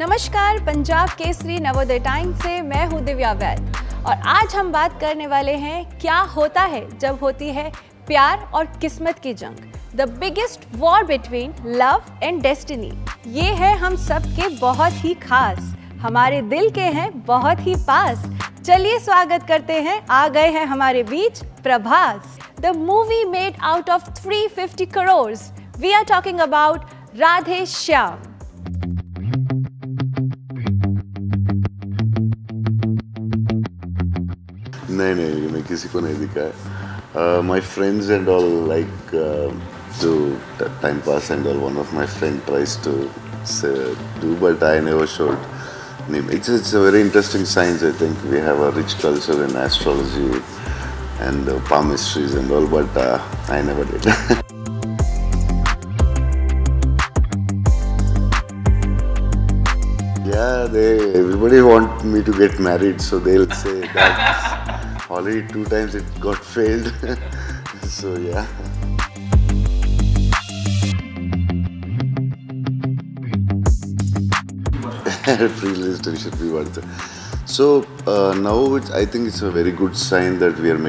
नमस्कार, पंजाब केसरी नवोदय टाइम्स से मैं हूँ दिव्या वैद और आज हम बात करने वाले हैं क्या होता है जब होती है प्यार और किस्मत की जंग। The biggest war between love and destiny. ये है हम सब के बहुत ही खास, हमारे दिल के हैं बहुत ही पास। चलिए स्वागत करते हैं, आ गए हैं हमारे बीच Prabhas. The movie made out of 350 crores. We are talking about Radhe Shyam. नहीं, मैं किसी को नहीं दिखा है। My friends and all like to time pass and all. One of my friend tries to do, but I never showed. It's a very interesting science. I think we have a rich culture in astrology and palmistries and all, but I never did. Yeah, everybody want me to get married, so they'll say that already 2 times it got failed. So yeah. Pre-listed should be worth it. So now I think it's a very good sign that we are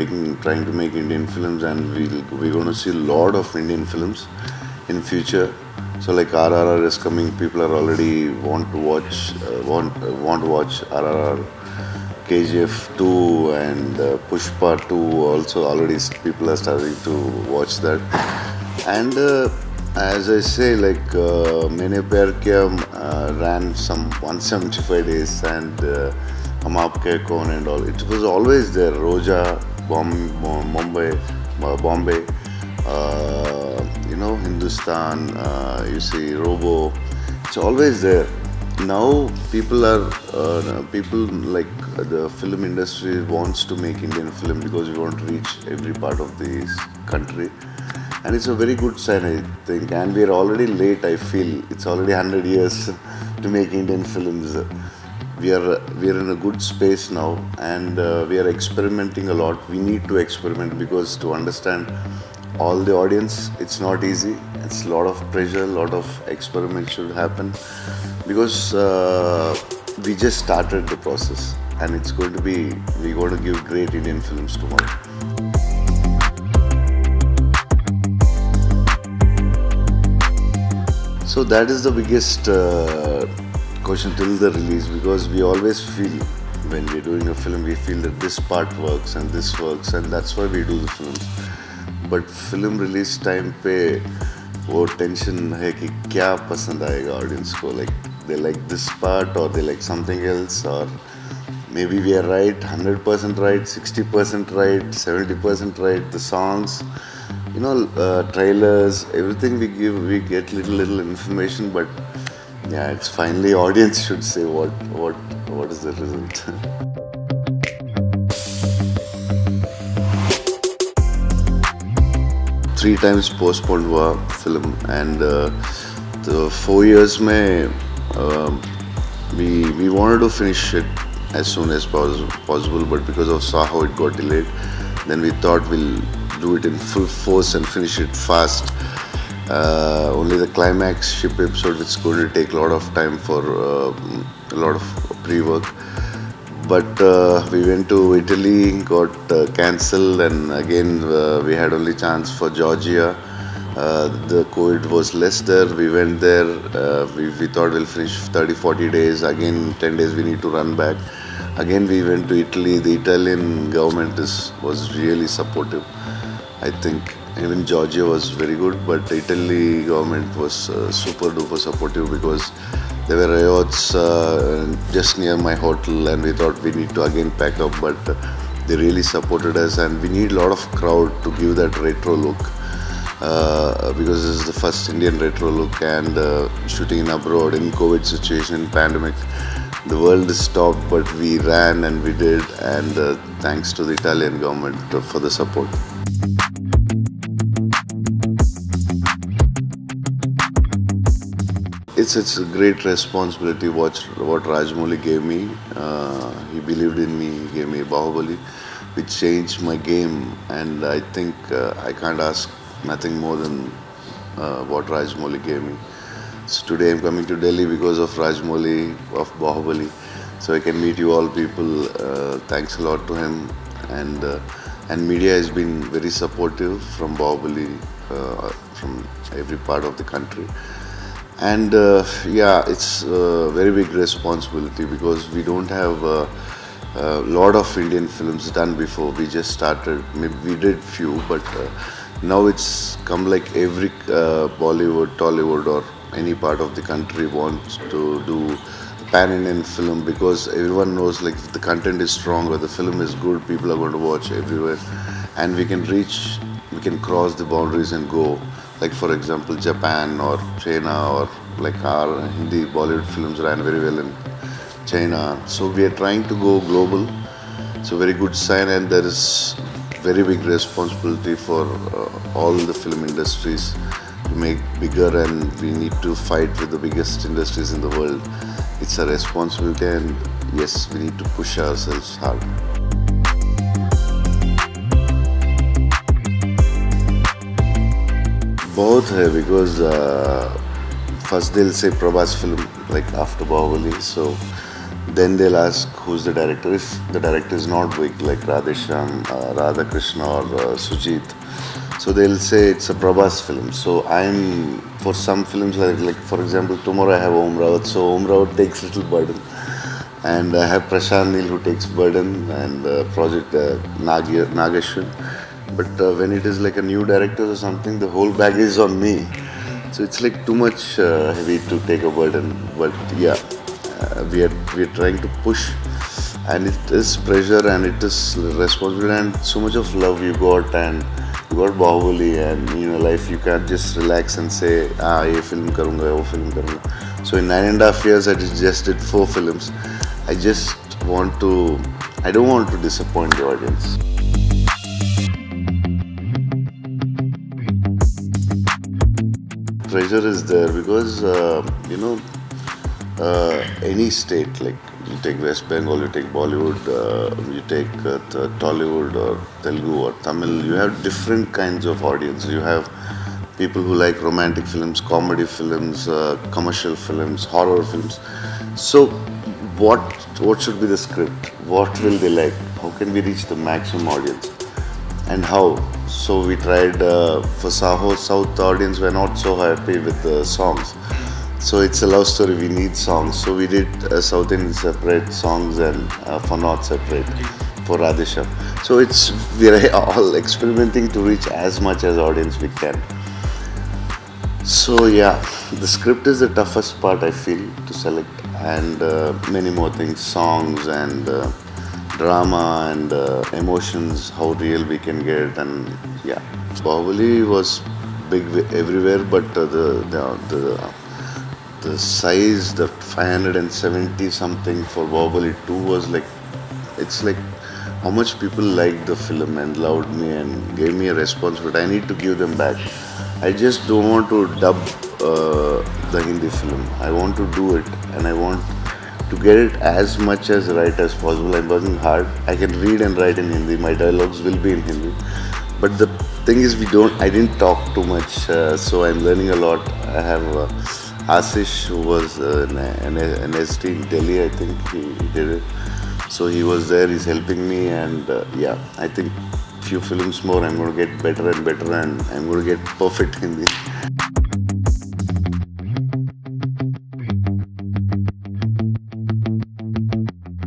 trying to make Indian films, and we're going to see a lot of Indian films in future. So like RRR is coming, people are already want to watch RRR, KGF 2 and Pushpa 2 also. Already people are starting to watch that. And as I say, like Maine Pyar Kiya ran some 175 days, and Hum Aapke Kaun and all. It was always there. Roja, Bombay. Hindustan, you see Robo, it's always there. Now people like the film industry wants to make Indian film because we want to reach every part of this country, and it's a very good sign, I think. And we are already late. I feel it's already 100 years to make Indian films. We are in a good space now, and we are experimenting a lot. We need to experiment because to understand all the audience, it's not easy. It's a lot of pressure, a lot of experiments should happen because we just started the process, and we're going to give great Indian films tomorrow. So that is the biggest question till the release, because we always feel when we're doing a film, we feel that this part works and this works, and that's why we do the films. But film release time पे वो tension है कि क्या पसंद आएगा audience को. They like this part और they like something else, और maybe we are right 100% right, 60% right, 70% right. The songs, trailers, everything we get little information, but yeah, it's finally audience should say what is the result. 3 times postponed हुआ film, and the 4 years में we wanted to finish it as soon as possible, but because of Saho it got delayed. Then we thought we'll do it in full force and finish it fast. Only the climax ship episode, it's going to take a lot of time for a lot of pre-work. But we went to Italy, got cancelled, and again we had only chance for Georgia. The COVID was less there. We went there. We thought we'll finish 30-40 days. Again, 10 days we need to run back. Again, we went to Italy. The Italian government was really supportive. I think even Georgia was very good, but the Italy government was super duper supportive because there were riots just near my hotel, and we thought we need to again pack up, but they really supported us, and we need a lot of crowd to give that retro look because this is the first Indian retro look, and shooting in abroad in COVID situation, pandemic, the world is stopped, but we ran and we did, and thanks to the Italian government for the support. It's a great responsibility. What Rajamouli gave me. He believed in me. He gave me Bahubali, which changed my game. And I think I can't ask nothing more than what Rajamouli gave me. So today I'm coming to Delhi because of Rajmouli of Bahubali. So I can meet you all people. Thanks a lot to him, and media has been very supportive from Bahubali, from every part of the country. And yeah, it's a very big responsibility because we don't have a lot of Indian films done before. We just started. Maybe we did few, but now it's come like every Bollywood, Tollywood, or any part of the country wants to do pan-Indian film because everyone knows like if the content is strong or the film is good, people are going to watch everywhere, and we can cross the boundaries and go. Like for example, Japan or China or like our Hindi Bollywood films ran very well in China. So we are trying to go global. It's a very good sign, and there is very big responsibility for all the film industries to make bigger, and we need to fight with the biggest industries in the world. It's a responsibility, and yes, we need to push ourselves hard. Both है because first they'll say Prabhas film like after Bahubali, so then they'll ask who's the director. If the director is not big like Radheshyam, Radha Krishna or Sujit, so they'll say it's a Prabhas film. So I'm for some films like for example tomorrow I have Om Rawat, so Om Rawat takes little burden, and I have Prashant Neel who takes burden, and project Nageshwar. But when it is like a new director or something, the whole bag is on me. So it's like too much heavy to take a burden. But yeah, we are trying to push, and it is pressure and it is responsibility and so much of love you got, and you got Bahubali, and in your life you can't just relax and say ye film karunga, wo film karunga. So in 9.5 years I just did 4 films. I don't want to disappoint the audience. Pressure is there because any state, like you take West Bengal, you take Bollywood, you take Tollywood or Telugu or Tamil, you have different kinds of audience. You have people who like romantic films, comedy films, commercial films, horror films. So what should be the script? What will they like? How can we reach the maximum audience? And how? So we tried for Saho, South audience were not so happy with the songs. So it's a love story, we need songs. So we did South Indian separate songs and for North separate for Radheshyam. So we are all experimenting to reach as much as audience we can. So yeah, the script is the toughest part I feel to select, and many more things, songs and drama and emotions, how real we can get, and yeah. Bahubali was big everywhere, but the size, the 570 something for Bahubali 2 was like, it's like how much people liked the film and loved me and gave me a response, but I need to give them back. I just don't want to dub the Hindi film. I want to do it, and I want to get it as much as right as possible. I'm working hard. I can read and write in Hindi. My dialogues will be in Hindi. But the thing is, I didn't talk too much, so I'm learning a lot. I have Ashish, who was an ST in Delhi, I think he did it. So he was there, he's helping me, and yeah, I think few films more, I'm going to get better and better, and I'm going to get perfect Hindi.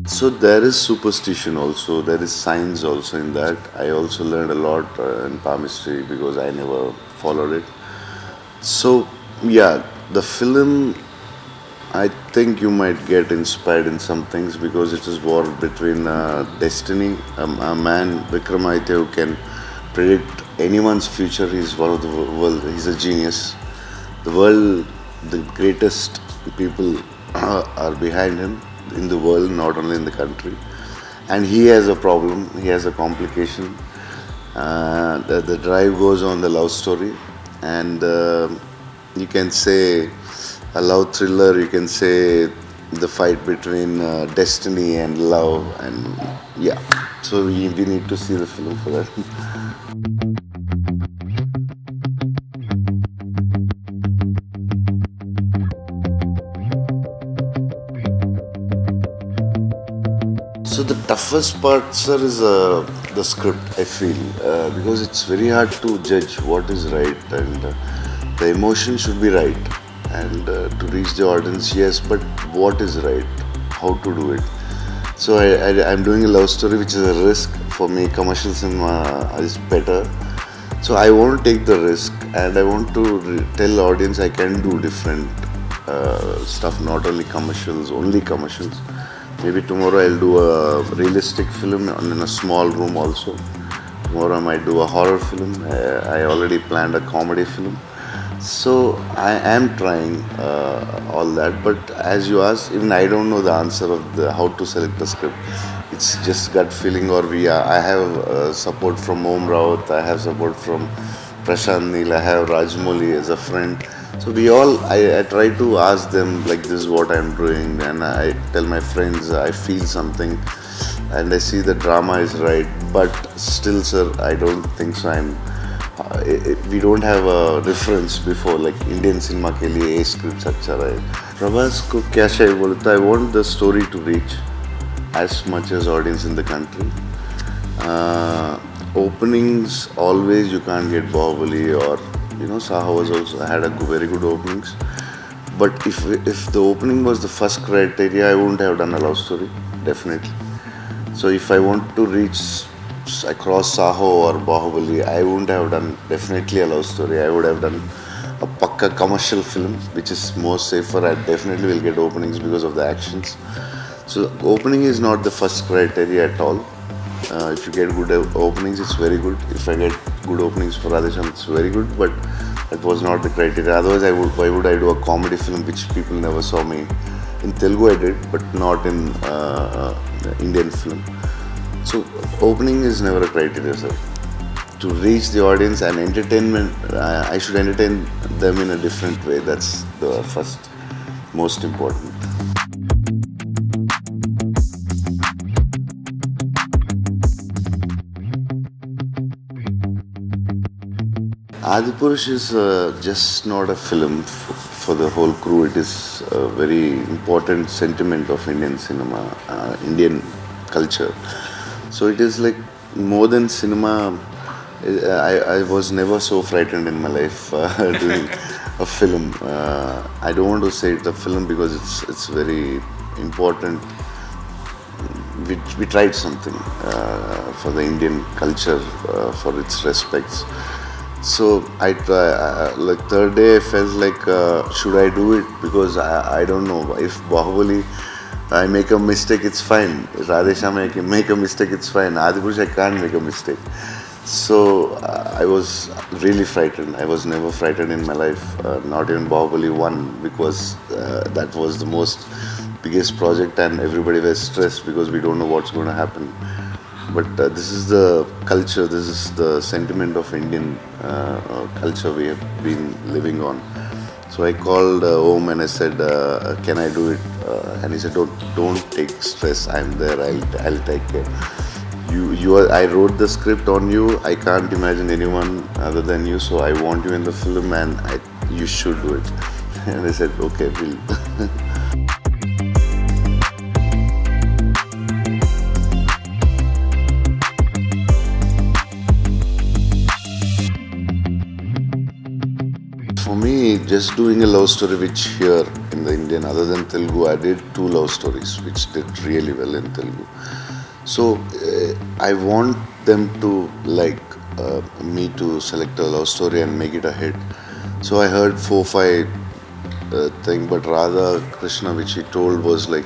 So there is superstition also, there is science also in that. I also learned a lot in palmistry because I never followed it. So yeah, the film, I think you might get inspired in some things because it is war between destiny. A man, Vikramaditya, who can predict anyone's future. He's one of the world. He's a genius. The world, the greatest people are behind him in the world, not only in the country. And he has a problem. He has a complication. The drive goes on the love story, and you can say a love thriller, you can say the fight between destiny and love, and yeah, so we need to see the film for that. So the toughest part, sir, is the script. I feel because it's very hard to judge what is right, and the emotion should be right, and to reach the audience, yes. But what is right? How to do it? So I'm doing a love story, which is a risk for me. Commercial cinema is better, so I won't take the risk, and I want to tell audience I can do different stuff, not only commercials, only commercials. Maybe tomorrow I'll do a realistic film in a small room also. Tomorrow I might do a horror film. I already planned a comedy film. So I am trying all that. But as you asked, even I don't know the answer of how to select the script. It's just gut feeling, or I have support from Om Rawat. I have support from Prashant Neel. I have Rajmouli as a friend. So I try to ask them like this is what I'm doing, and I tell my friends I feel something, and I see the drama is right, but still, sir, I don't think so. We don't have a reference before, like Indian cinema के लिए ये scripts अच्छा रहे. प्रभास को क्या चाहिए बोलता है, I want the story to reach as much as audience in the country. Openings always you can't get Bahubali or Saha was also had a very good openings. But if the opening was the first criteria, I wouldn't have done a love story, definitely. So if I want to reach across Saho or Bahubali, I wouldn't have done definitely a love story. I would have done a pakka commercial film, which is more safer. I definitely will get openings because of the actions. So opening is not the first criteria at all. If you get good openings, it's very good. If I get good openings for Radhesham, it's very good. But that was not the criteria. Otherwise, why would I do a comedy film which people never saw me? In Telugu I did, but not in Indian film. So opening is never a criteria, sir. To reach the audience and entertainment, I should entertain them in a different way. That's the first, most important. Adipurush is just not a film for the whole crew. It is a very important sentiment of Indian cinema, Indian culture. So it is like more than cinema. I was never so frightened in my life doing a film. I don't want to say it's a film because it's very important. We tried something for the Indian culture, for its respects. So like third day I felt like should I do it, because I don't know if Bahubali I make a mistake, it's fine. Radhesham I can make a mistake, it's fine. Adipurush I can't make a mistake. So I was really frightened. I was never frightened in my life, not even Bahubali 1, because that was the most biggest project and everybody was stressed because we don't know what's going to happen. But this is the culture, this is the sentiment of Indian culture we have been living on. So I called Om and I said, can I do it? And he said, don't take stress, I'm there, I'll take care. I wrote the script on you, I can't imagine anyone other than you, so I want you in the film and you should do it. And I said, okay, we'll. For me, just doing a love story, which here in the Indian, other than Telugu, I did 2 love stories, which did really well in Telugu. So I want them to like me to select a love story and make it a hit. So I heard 4-5 thing, but Radha Krishna, which he told, was like,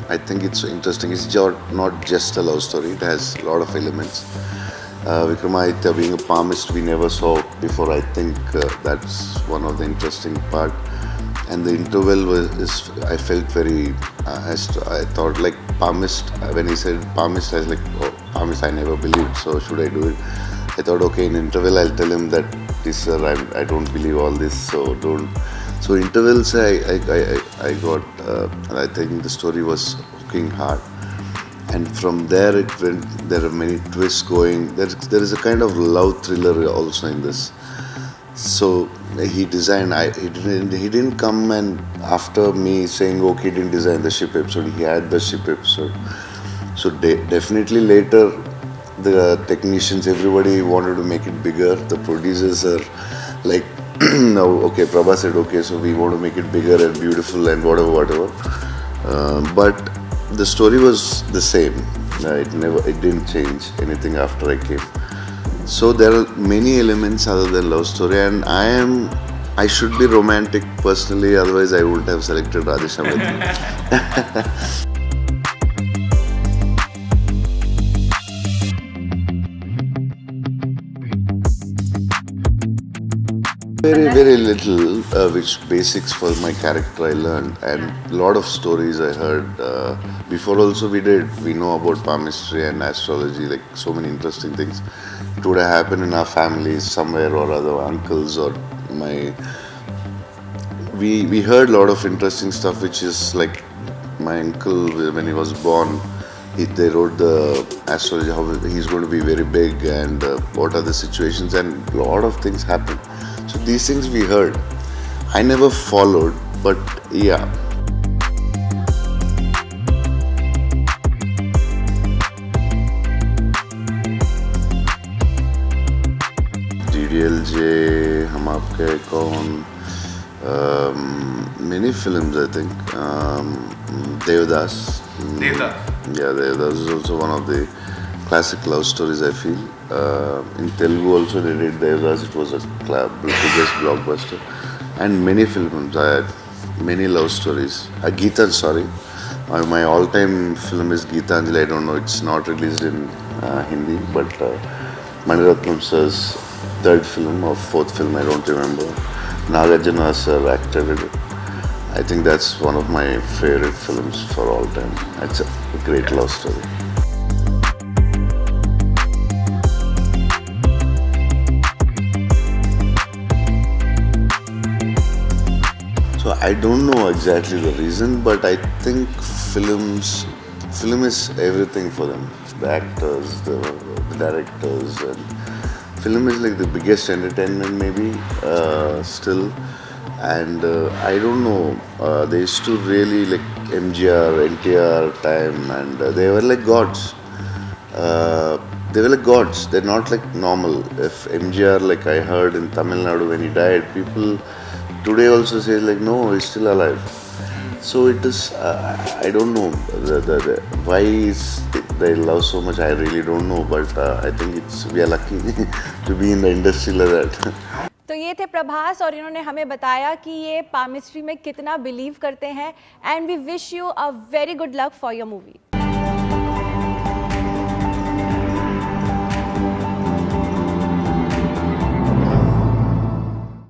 I think it's interesting. It's not just a love story. It has a lot of elements. Vikramaditya being a palmist we never saw before. I think that's one of the interesting part. And the interval I felt very, I thought like palmist, when he said palmist, I was like, oh, palmist, I never believed, so should I do it? I thought, okay, in interval I'll tell him that, this sir, I don't believe all this, so don't. So intervals I got, I think the story was hooking hard. And from there it went, there are many twists going. There is a kind of love thriller also in this. So he designed, he didn't come and after me saying, okay, he didn't design the ship episode, he had the ship episode. So definitely later, the technicians, everybody wanted to make it bigger. The producers are like, no, okay, Prabha said, okay, so we want to make it bigger and beautiful and whatever. But the story was the same. It didn't change anything after I came. So there are many elements other than love story, and I should be romantic personally, otherwise I wouldn't have selected Radheshyam with me. Very little, which basics for my character I learned, and a lot of stories I heard. Before also we know about palmistry and astrology, like so many interesting things. It would have happened in our families somewhere or other, uncles or my. We heard a lot of interesting stuff, which is like my uncle when he was born. They wrote the astrology, how he's going to be very big and what are the situations, and a lot of things happened. So these things we heard. I never followed, but yeah. DDLJ, हम आपके कौन, many films I think. Devdas. Yeah, Devdas is also one of the classic love stories I feel. In Telugu also they did Devdas, it was a biggest blockbuster. And many films, I had many love stories. Geetan, sorry. My all-time film is Geetanjali. I don't know, it's not released in Hindi, but Mani Ratnam sir's third film or fourth film, I don't remember. Nagarjuna sir acted in it. I think that's one of my favorite films for all time. It's a great love story. So I don't know exactly the reason, but I think film is everything for them. The actors, the directors, and film is like the biggest entertainment maybe still. And I don't know, they used to really like MGR, NTR time, and they were like gods. They were like gods. They're not like normal. If MGR, like I heard in Tamil Nadu when he died, people today also say like, no, he's still alive. So it is. I don't know why they love so much. I really don't know, but I think we are lucky to be in the industry like that. तो ये थे प्रभास और इन्होंने हमें बताया कि ये palmistry में कितना बिलीव करते हैं and we wish you a very good luck for your movie.